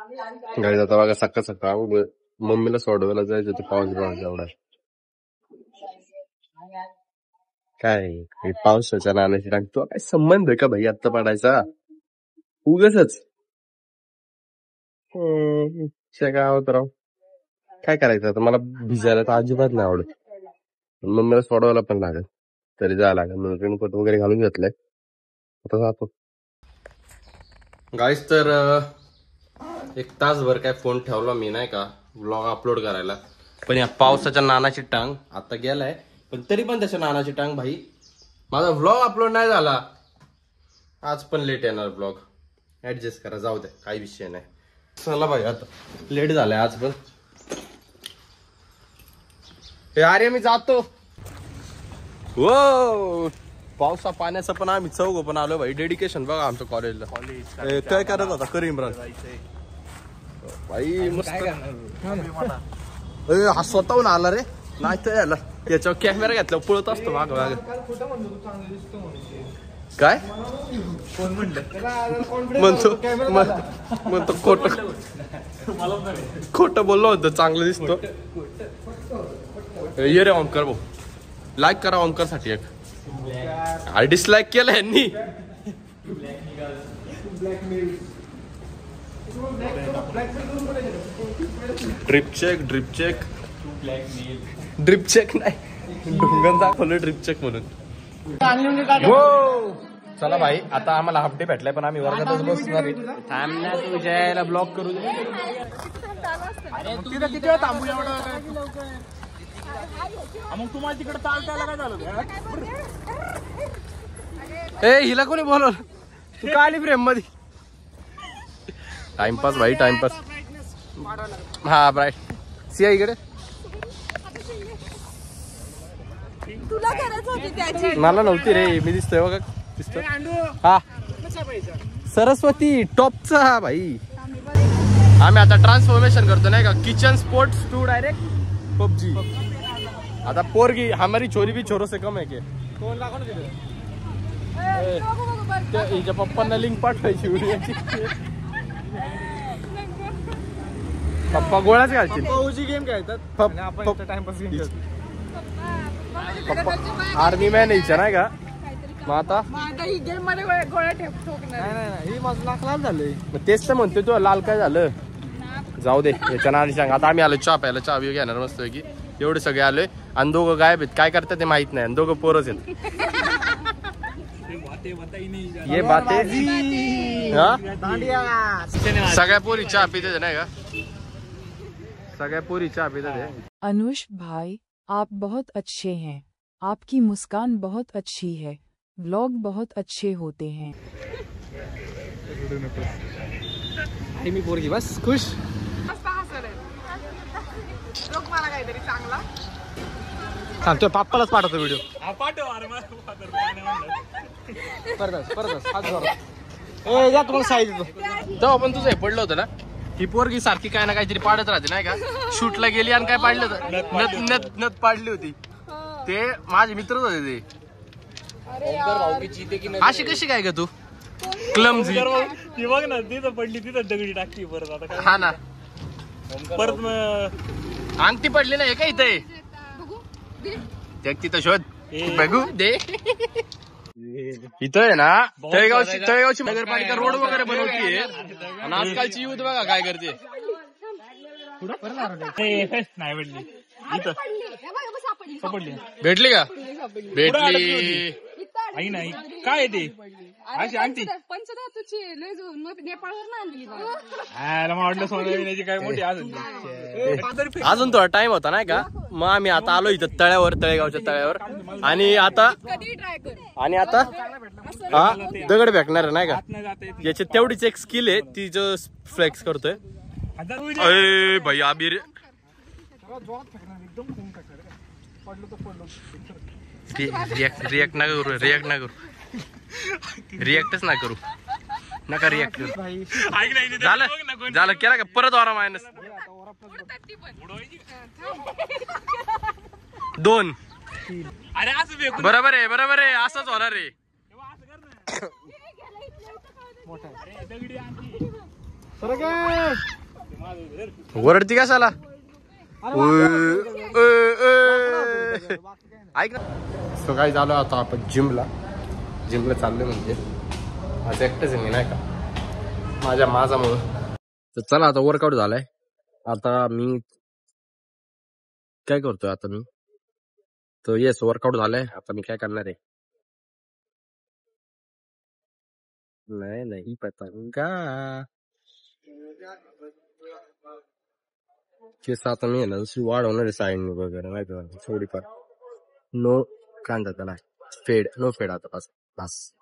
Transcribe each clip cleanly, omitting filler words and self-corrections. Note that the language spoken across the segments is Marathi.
गाडी जाता बघा सकाळ सकाळ मम्मीला सोडवायला जायचं होतं पाऊस बघा एवढा काय पावसाच्या नाण्याची टांग तुला काय संबंध आहे का भाई आत्ता पडायचा उगाचच गावात राव काय करायचं आता मला भिजायला तर अजिबात नाही आवडत मम्मीला सोडवायला पण लागत तरी जायला लागेल म्हणून रेनकोट वगैरे घालून घेतलंय आता जातो गाईस तर एक तासभर काय फोन ठेवला मी नाही का व्लॉग अपलोड करायला पण या पावसाच्या नानाची टांग आता गेलाय पण तरी पण त्याच्या नानाची टांग भाई माझा व्लॉग अपलोड नाही झाला आज पण लेट येणार व्लॉग ऍडजस्ट करा जाऊ दे काही विषय नाही चला भाई आता लेट झालाय आज पण अरे मी जातो हो पावसा पाण्याचं पण आम्ही चौघ पण आलो भाई डेडिकेशन बघा आमच्या कॉलेजला काय करत होता कर इम्रान भाई मस्त हा स्वतःहून आला रे नाही तर याला याच्यावर कॅमेरा घेतला पळत असतो माग माग काय म्हणतो खोट बोललो होतं चांगलं दिसतो ये रे ओमकर भाऊ लाईक करा ओमकर साठी एक अरे डिसलाईक केलं यांनी ड्रिप चेक नाही डोंगन दाखवलं ड्रिप चेक म्हणून हो चला भाई आता आम्हाला हाफ डे भेटलाय पण आम्ही वर्गातच बसणार थांब ना तुझ्या ब्लॉक करू किती वेळ थांबू एवढं मग तुम्हाला तिकडे चालतायला काय झालं ए हिला कोणी बोलवलं तू का आली फ्रेम मध्ये टाइमपास भाई टाइमपास हा ब्राईट सिया इकडे तुला गरज होती त्याची मला नव्हती रे मी दिसतोय बघा दिसतोय हा सरस्वती टॉपचा भाई आम्ही आता ट्रान्सफॉर्मेशन करतो नाही का kitchen sports to direct PUBG आता पोरगी हमारी छोरी भी छोरों से कम है के कोण लागून हिच्या पप्पांना लिंक पाठवायची व्हिडिओची पप्पा गोळ्याच घालतील पबजी गेम खेळतात टाइमपास गेम खेळतात पप्पा आर्मी मॅन यायच्या नाही का मग आता ही गेम मध्ये गोळ्या ठोकणार नाही ही माझं नाक लाल झालंय मग तेच तर म्हणतोय तू लाल काय झालं जाऊ दे याच्या नाणी सांग आता आम्ही आलो चहा प्यायला चहा बिव घेणार मस्त की एवढे सगळे आलोय आणि दोघं गायब आहेत काय करतात ते माहित नाही आणि दोघं पोरच आहेत ये बाते सगळ्या पोरी चहा पिते नाही का सगळ्या पोरी चहा पिते अनुष भाई आप बहुत अच्छे हैं आपकी मुस्कान बहुत अच्छी है व्लॉग बहुत अच्छे होते हैं मी पोरगी बस खुश लोक मला काहीतरी चांगला सांगतो पाप्पालाच पाठवतो व्हिडिओ परत जा तुम्हाला साईज देतो तेव्हा पण तुझं हे पडलं होतं ना ही पोरगी सारखी काय ना काहीतरी पाडत राहते नाही का शूटला गेली आणि काय पाडलं होतं नथ पाडली होती ते माझे मित्रच होते ते अशी कशी काय ग तू क्लमझी ती बघ ना तिथं पडली तिथं दगडी टाकली परत आता हा ना परत अंगठी पडली नाही का इथे तिथं शोध बघू दे इथं आहे ना तळेगावची नगरपालिका रोड वगैरे बनवतीये आणि आजकालची युथ बघा काय करते नाही भेटली इथं भेटली का भेटली आई नाही काय ते अशी आणती पंचधातूची नेपाळवर आणली मला वाटलं सोन्याची काय मोठी अजून थोडा टाइम होता नाही का मग आम्ही आता आलो इथं तळ्यावर तळेगावच्या तळ्यावर आणि आता हा दगड भेटणार नाही का याची तेवढीच एक स्किल आहे ती जो फ्लेक्स करतोय भाई आबिर रिएक्ट ना करू रिएक्टच ना करू नका रिएक्ट करू झालं केला का परत वारा मायनस 2 बरोबर आहे असंच होणार रे वरडती कशाला ऐक ना. सो काय झालं आता आपण जिमला चाललोय म्हणजे आज एकटंच आहे मी नाही का माझ्यामुळं. तर चला आता वर्कआउट झालाय. आता मी काय करतोय आता मी तर येस वर्कआउट झालाय. आता मी काय करणार आहे नाही पतंगा केस आता मी आहे ना दुसरी वाढवणार आहे साईडने वगैरे नाही का थोडीफार. नो कांदा त्याला नो फेड आता बस.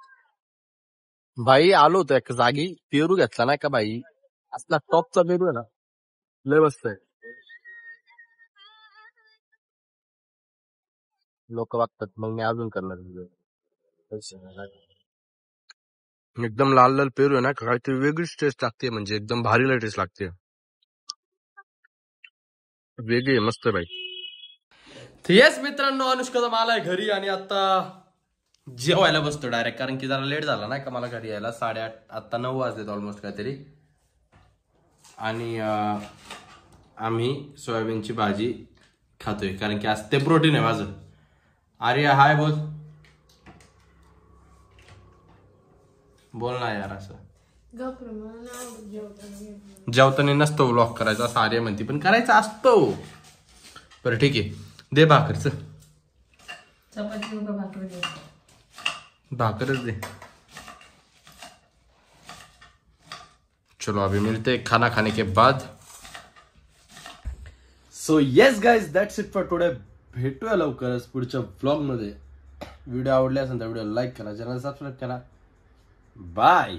भाई आलो होतो एक जागी पेरू घेतला नाही का भाई. असला टॉपचा पेरू आहे ना लय मस्त आहे. लोक बघतात मग मी अजून करणार एकदम लाल पेरू आहे ना काहीतरी वेगळीच टेस्ट लागते म्हणजे एकदम भारीला टेस्ट लागते. वेगळी मस्त भाई. येस मित्रांनो अनुष्काचा मला आहे घरी आणि आता जेवायला बसतो डायरेक्ट कारण की जरा लेट झाला नाही का मला घरी यायला 8:30 आता 9 वाजलेत ऑलमोस्ट काहीतरी. आणि आम्ही सोयाबीनची भाजी खातोय कारण की आज ते प्रोटीन आहे माझं. आर्या हाय बोल ना यार. असं जेवताना नसतो व्लॉग करायचा असं आर्या म्हणते पण करायचा असतो. बरं ठीक आहे दे भाकरच भाकरच दे. चलो अभी मिलते खाना खाने के बाद. So yes guys that's it for today. भेटूया लवकरच पुढच्या व्लॉग मध्ये. व्हिडिओ आवडले असेल तर व्हिडिओ लाईक करा चॅनल सबस्क्राईब करा. बाय.